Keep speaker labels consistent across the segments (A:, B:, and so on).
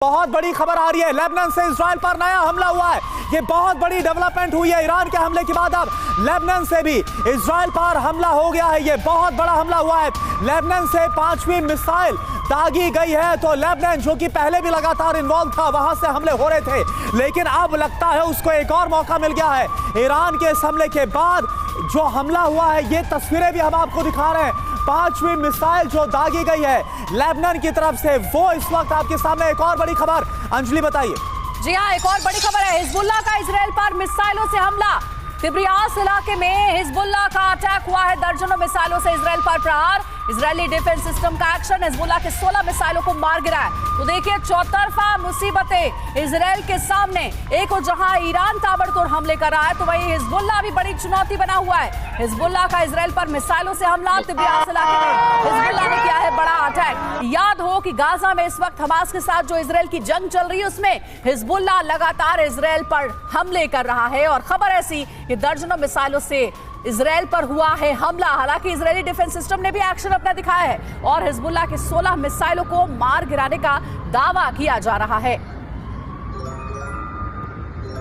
A: बहुत बड़ी खबर आ रही है, लेबनान से इजराइल पर नया हमला हुआ है। ये बहुत बड़ी डेवलपमेंट हुई है। ईरान के हमले के बाद अब लेबनान से भी इजराइल पर हमला हो गया है। ये बहुत बड़ा हमला हुआ है। लेबनान से 5वीं मिसाइल दागी गई है। तो लेबनान जो कि पहले भी लगातार इन्वॉल्व था, वहां से हमले हो रहे थे, लेकिन अब लगता है उसको एक और मौका मिल गया है। ईरान के इस हमले के बाद जो हमला हुआ है, ये तस्वीरें भी हम आपको दिखा रहे हैं। 5वीं मिसाइल जो दागी गई है लेबनान की तरफ से, वो इस वक्त आपके सामने। एक और बड़ी खबर, अंजलि बताइए।
B: जी हाँ, एक और बड़ी खबर है। हिजबुल्लाह का इजराइल पर मिसाइलों से हमला। तिब्रियास इलाके में हिजबुल्लाह का अटैक हुआ है। दर्जनों मिसाइलों से इजराइल पर प्रहार। इजरायली डिफेंस सिस्टम का एक्शन हिजबुल्लाह के 16 मिसाइलों को मार गिरा है। तो देखिए, चौतरफा मुसीबतें इजराइल के सामने। एक और जहां ईरान ताबड़तोड़ हमले कर रहा है, तो वहीं हिजबुल्लाह भी बड़ी चुनौती बना हुआ है। हिजबुल्लाह का इजराइल पर मिसाइलों से हमला। तिब्रियास इलाके में हिजबुल्लाह ने किया है बड़ा अटैक। याद हो कि गाजा में इस वक्त हमास के साथ जो इजराइल की जंग चल रही है, उसमें हिजबुल्लाह लगातार इजराइल पर हमले कर रहा है। और खबर ऐसी कि दर्जनों मिसाइलों से इजराइल पर हुआ है हमला। हालांकि इजरायली डिफेंस सिस्टम ने भी एक्शन अपना दिखाया है और हिजबुल्लाह के 16 मिसाइलों को मार गिराने का दावा किया जा रहा है।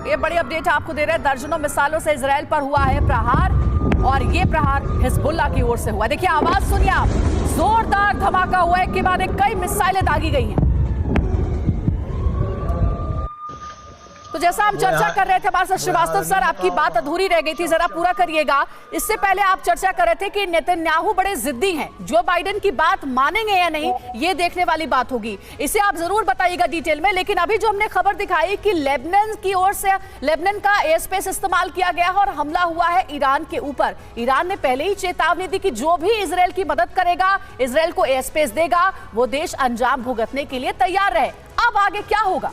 B: ये बड़ी अपडेट आपको दे रहे हैं। दर्जनों मिसाइलों से इजराइल पर हुआ है प्रहार और ये प्रहार हिजबुल्लाह की ओर से हुआ। देखिए, आवाज सुनिए आप। जोरदार धमाका हुआ है, के बाद कई मिसाइलें दागी गई हैं। तो जैसा हम चर्चा कर रहे थे, हमारे साथ श्रीवास्तव सर, आपकी बात अधूरी रह गई थी, जरा पूरा करिएगा। इससे पहले आप चर्चा कर रहे थे कि नेतन्याहू बड़े जिद्दी हैं, जो बाइडेन की बात मानेंगे या नहीं, ये देखने वाली बात होगी। इसे आप जरूर बताइएगा डिटेल में। लेकिन अभी जो हमने खबर दिखाई कि लेबनान की ओर से लेबनान का एयर स्पेस इस्तेमाल किया गया है और हमला हुआ है ईरान के ऊपर। ईरान ने पहले ही चेतावनी दी कि जो भी इजराइल की मदद करेगा, इजराइल को एयर स्पेस देगा, वो देश अंजाम भुगतने के लिए तैयार रहे। अब आगे क्या होगा?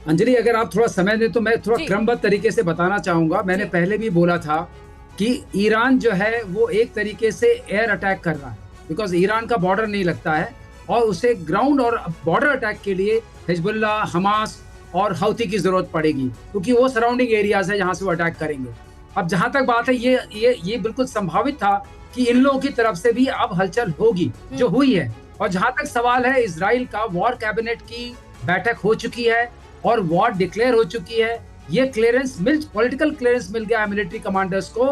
C: अंजलि, अगर आप थोड़ा समय दें तो मैं थोड़ा क्रमबद्ध तरीके से बताना चाहूंगा। मैंने पहले भी बोला था कि ईरान जो है वो एक तरीके से एयर अटैक कर रहा है, बिकॉज ईरान का बॉर्डर नहीं लगता है और उसे ग्राउंड और बॉर्डर अटैक के लिए हिजबुल्लाह, हमास और हौती की जरूरत पड़ेगी, क्योंकि वो सराउंडिंग एरियाज है जहां से वो अटैक करेंगे। अब जहां तक बात है, ये बिल्कुल संभावित था कि इन लोगों की तरफ से भी अब हलचल होगी, जो हुई है। और जहां तक सवाल है, इजराइल का वॉर कैबिनेट की बैठक हो चुकी है और वॉर डिक्लेयर हो चुकी है। ये पॉलिटिकल क्लियरेंस मिल गया है मिलिट्री कमांडर्स को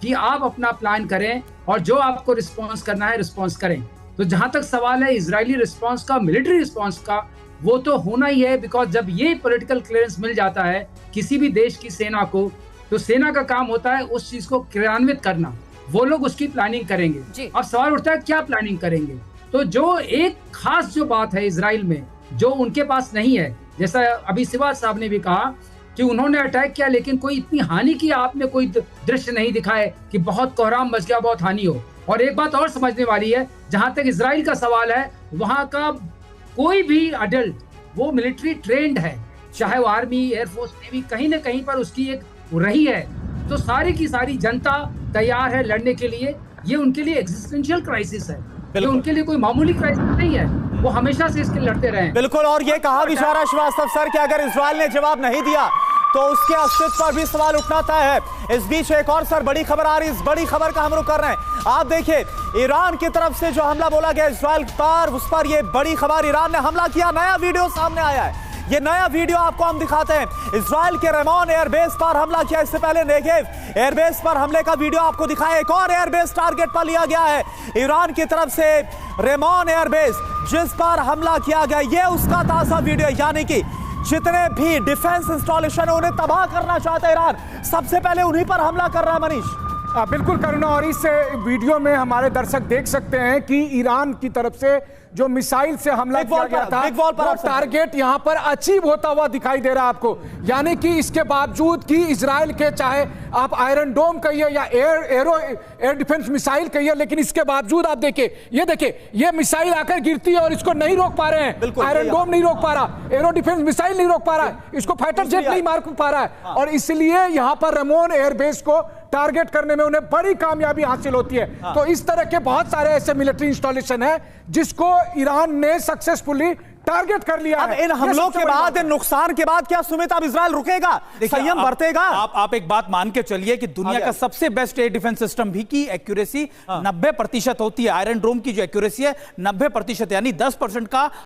C: कि आप अपना प्लान करें और जो आपको रिस्पॉन्स करना है रिस्पॉन्स करें। तो जहां तक सवाल है इजरायली रिस्पॉन्स का, मिलिट्री रिस्पॉन्स का, वो तो होना ही है, बिकॉज जब ये पॉलिटिकल क्लियरेंस मिल जाता है किसी भी देश की सेना को, तो सेना का काम होता है उस चीज को क्रियान्वित करना। वो लोग उसकी प्लानिंग करेंगे। अब सवाल उठता है क्या प्लानिंग करेंगे। तो जो एक खास जो बात है इजराइल में, जो उनके पास नहीं है, जैसा अभी सिवाज साहब ने भी कहा कि उन्होंने अटैक किया लेकिन कोई इतनी हानि की आपने कोई दृश्य नहीं दिखाए कि बहुत कोहराम मच गया, बहुत हानि हो। और एक बात और समझने वाली है, जहां तक इजराइल का सवाल है, वहां का कोई भी अडल्ट वो मिलिट्री ट्रेंड है, चाहे वो आर्मी, एयरफोर्स, नेवी, कहीं ना कहीं पर उसकी एक रही है। तो सारी की सारी जनता तैयार है लड़ने के लिए। ये उनके लिए एग्जिस्टेंशियल क्राइसिस है, ये उनके लिए कोई मामूली क्राइसिस नहीं है। वो हमेशा से इसके लड़ते रहे।
A: बिल्कुल। और ये कहा भी जा रहा है श्रीवास्तव सर कि अगर इजराइल ने जवाब नहीं दिया तो उसके अस्तित्व पर भी सवाल उठना तय है। इस बीच एक और सर बड़ी खबर आ रही है, इस बड़ी खबर का हम रुख कर रहे हैं। आप देखिए, ईरान की तरफ से जो हमला बोला गया इजराइल पर, उस पर ये बड़ी खबर, ईरान ने हमला किया। नया वीडियो सामने आया है। ये नया वीडियो आपको हम दिखाते हैं। इजराइल के रेमोन एयरबेस पर हमला किया। इससे पहले नेगेव एयरबेस पर हमले का वीडियो आपको दिखाया। एक और एयरबेस टारगेट पर लिया गया है ईरान की तरफ से, रेमोन एयरबेस जिस पर हमला किया गया। ये उसका ताजा वीडियो, यानी कि जितने भी डिफेंस इंस्टॉलेशन है उन्हें तबाह करना चाहता है ईरान, सबसे पहले उन्हीं पर हमला कर रहा है। मनीष,
D: बिल्कुल करुणा, और इस वीडियो में हमारे दर्शक देख सकते हैं कि ईरान की तरफ से जो मिसाइल से हमला किया गया था, वो टारगेट यहां पर अचीव होता हुआ दिखाई दे रहा है आपको। यानी कि इसके बावजूद कि इजराइल के, चाहे आप आयरन डोम कहिए या एयर डिफेंस मिसाइल कहिए, लेकिन इसके बावजूद आप देखिए, ये मिसाइल आकर गिरती है और इसको नहीं रोक पा रहे हैं। आयरन डोम नहीं रोक पा रहा, एरो डिफेंस मिसाइल नहीं रोक पा रहा है, इसको फाइटर जेट नहीं मार पा रहा है। और इसलिए यहां पर रेमोन एयरबेस को टारगेट करने में उन्हें बड़ी कामयाबी हासिल होती है। तो इस तरह के बहुत सारे ऐसे मिलिट्री इंस्टॉलेशन है जिसको ईरान ने सक्सेसफुली टारगेट कर लिया।
A: अब इन हमलों के बाद, इन नुकसान के बाद क्या सुमित अब इजराइल रुकेगा, संयम बरतेगा?
E: आप एक बात मान के चलिए कि दुनिया का सबसे बेस्ट एयर डिफेंस सिस्टम भी की एक्यूरेसी 90% होती है। आयरन डोम की जो एक्यूरेसी है 90%, यानी 10% का